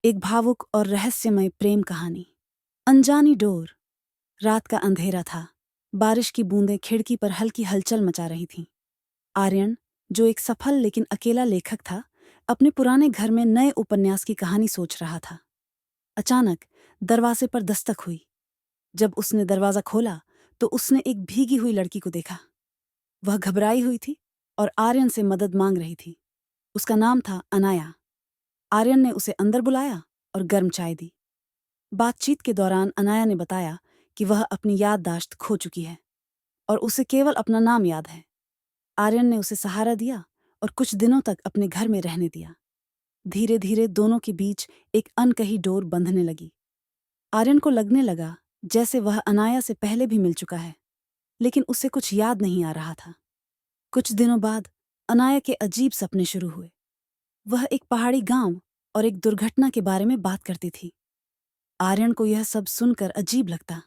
एक भावुक और रहस्यमय प्रेम कहानी। अनजानी डोर। रात का अंधेरा था। बारिश की बूंदें खिड़की पर हल्की हलचल मचा रही थीं। आर्यन, जो एक सफल लेकिन अकेला लेखक था, अपने पुराने घर में नए उपन्यास की कहानी सोच रहा था। अचानक दरवाजे पर दस्तक हुई। जब उसने दरवाजा खोला तो उसने एक भीगी हुई लड़की को देखा। वह घबराई हुई थी और आर्यन से मदद मांग रही थी। उसका नाम था अनाया। आर्यन ने उसे अंदर बुलाया और गर्म चाय दी। बातचीत के दौरान अनाया ने बताया कि वह अपनी याददाश्त खो चुकी है और उसे केवल अपना नाम याद है। आर्यन ने उसे सहारा दिया और कुछ दिनों तक अपने घर में रहने दिया। धीरे धीरे दोनों के बीच एक अनकही डोर बंधने लगी। आर्यन को लगने लगा जैसे वह अनाया से पहले भी मिल चुका है, लेकिन उसे कुछ याद नहीं आ रहा था। कुछ दिनों बाद अनाया के अजीब सपने शुरू हुए। वह एक पहाड़ी गांव और एक दुर्घटना के बारे में बात करती थी। आर्यन को यह सब सुनकर अजीब लगता,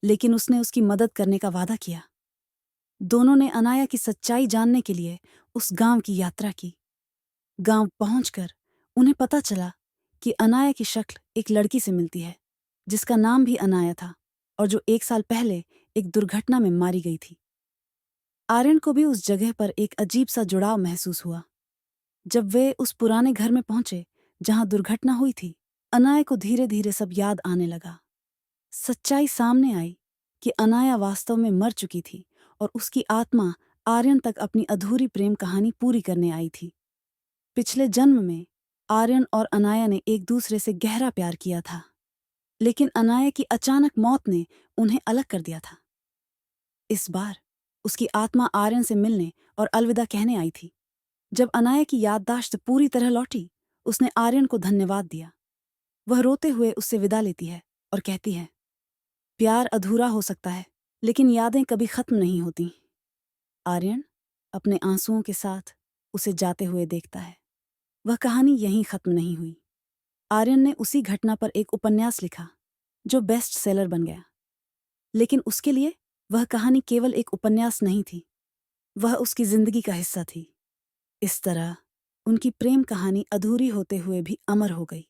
लेकिन उसने उसकी मदद करने का वादा किया। दोनों ने अनाया की सच्चाई जानने के लिए उस गांव की यात्रा की। गांव पहुंचकर उन्हें पता चला कि अनाया की शक्ल एक लड़की से मिलती है, जिसका नाम भी अनाया था और जो 1 साल पहले एक दुर्घटना में मारी गई थी। आर्यन को भी उस जगह पर एक अजीब सा जुड़ाव महसूस हुआ। जब वे उस पुराने घर में पहुंचे जहां दुर्घटना हुई थी, अनाया को धीरे धीरे सब याद आने लगा। सच्चाई सामने आई कि अनाया वास्तव में मर चुकी थी और उसकी आत्मा आर्यन तक अपनी अधूरी प्रेम कहानी पूरी करने आई थी। पिछले जन्म में आर्यन और अनाया ने एक दूसरे से गहरा प्यार किया था, लेकिन अनाया की अचानक मौत ने उन्हें अलग कर दिया था। इस बार उसकी आत्मा आर्यन से मिलने और अलविदा कहने आई थी। जब अनाया की याददाश्त पूरी तरह लौटी, उसने आर्यन को धन्यवाद दिया। वह रोते हुए उससे विदा लेती है और कहती है, प्यार अधूरा हो सकता है, लेकिन यादें कभी खत्म नहीं होती। आर्यन अपने आंसुओं के साथ उसे जाते हुए देखता है। वह कहानी यहीं खत्म नहीं हुई। आर्यन ने उसी घटना पर एक उपन्यास लिखा, जो बेस्ट सेलर बन गया। लेकिन उसके लिए वह कहानी केवल एक उपन्यास नहीं थी, वह उसकी जिंदगी का हिस्सा थी। इस तरह उनकी प्रेम कहानी अधूरी होते हुए भी अमर हो गई।